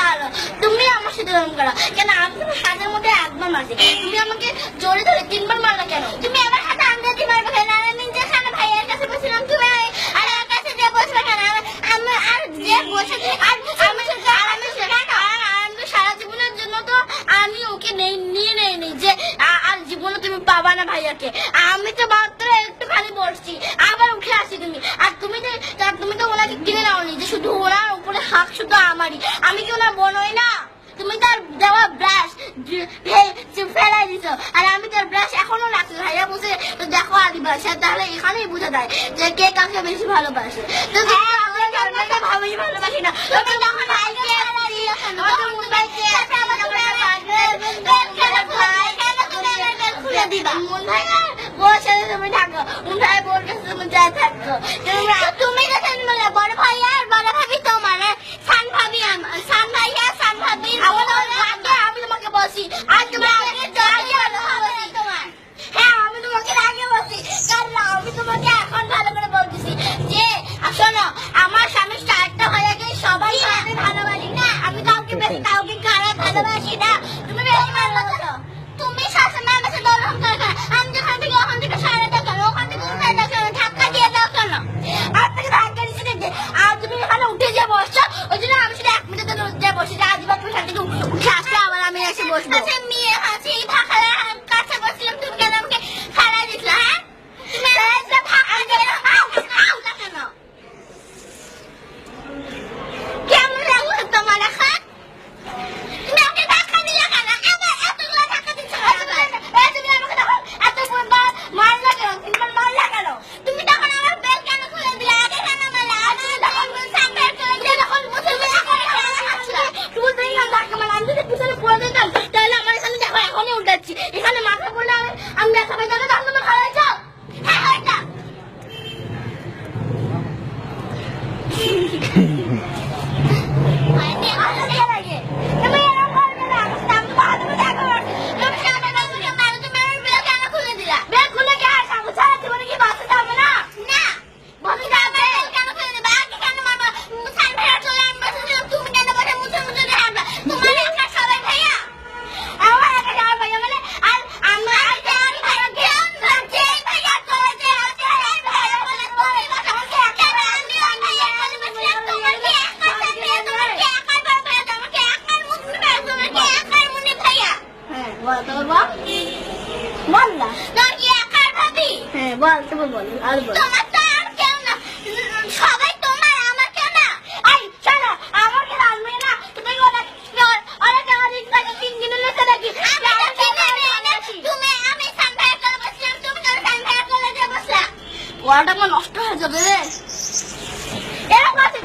ভালো, তুমি আমার সাথে এরকম করো কেন? আমি তোমার হাতের মধ্যে একবার মারছি, তুমি আমাকে জোরে ধরে 3 বার মারলা কেন? তুমি আমার হাতে আঙ্গুল মারবে কেন? আমি যেখানে ভাইয়ের কাছে বসছিলাম তুমি আর আমার কাছে যে বসবে কেন? আমি আর যে বসে আমি সারা জীবনের জন্য তো আমি ওকে নিয়ে নেই যে আর জীবনে তুমি পাবা না ভাইয়াকে। আমি তো মাত্র একটুখানি বসছি, আবার উঠে আসি তুমি। আর তুমি তো ওনাকে কিনে নাওনি যে শুধু ওনার উপরে হাত শুধু আমারই। আমি কি ওনার বোন হই না? তুমি তার দেওয়া ব্রাশ ফেলাই দিছো, আর আমি তার ব্রাশ এখনো রাখছি। ভাইয়া বসে তো দেখো আদিবাসী, তাহলে এখানেই বোঝা যায় যে কে কাকে বেশি ভালোবাসে। তো ভালোবাসি না তুমি থাকো, বোর কাছে তুমি যা থাকো। তুমি বড় ভাই আর বড় ভাবি তোমার সান ভাবি, সান ভাইয়া সান ভাবি আমি তোমাকে বলছি। আর তুমি তোমার হ্যাঁ আমি তোমাকে আগে বলছি, কারণ আমি তোমাকে এখন ভালো করে বলতেছি যে শোনো, আমার স্বামী স্টার্টটা হয়ে গেলে সবাই আমি ভালোবাসি না, আমি কাউকে বেশি কাউকে খারাপ ভালোবাসি না। তুমি বেশি ভালোবাসো, তুমি সবসময় আমার সাথে অহংকার করো। আমি যেখান থেকে ওখান থেকে সারা দাও কেন? ওখান থেকে উঠে দাও কেন? ধাক্কা দিয়ে দাও কেন? আর থেকে ধাক্কা দিচ্ছি দেখে আর তুমি এখানে উঠে যে বসছো, ওই জন্য আমি শুধু 1 মিনিট যে বসে যে আজবা তুমি সাথে উঠে আসলে আবার আমি এসে বসবো। আচ্ছা মেয়ে আছে এই ফাঁকালে কাছে বসছিলাম, তুমি কেন আমাকে খাড়া দিচ্ছ? হ্যাঁ তুমি ফাঁকা দিয়ে কেন? কেমন লাগলো তোমার এখন? তুমি আমাকে ধাক্কা দিলে কেন? এতগুলো ধাক্কা দিচ্ছ তুমি আমাকে তখন এতবার মারলা কেন? 3 বার মারলা কেন? তুমি তখন আমার বেল কেন খুলে দিলে? আগে কেন মারলা? আমি তখন সামনের করে দিলে তখন মুসলমান টুল দিয়ে ধাক্কা মারলা। আমি যদি পিছনে পড়ে দিতাম তাহলে আমার এখানে দেখো এখনই উঠাচ্ছি, এখানে মাথা পড়লে আমি ব্যথা পাই যাবে। তখন তোমার খাওয়া হয়েছ? হ্যাঁ হয়েছে। নষ্ট হয়ে যাবে। এরকম আছে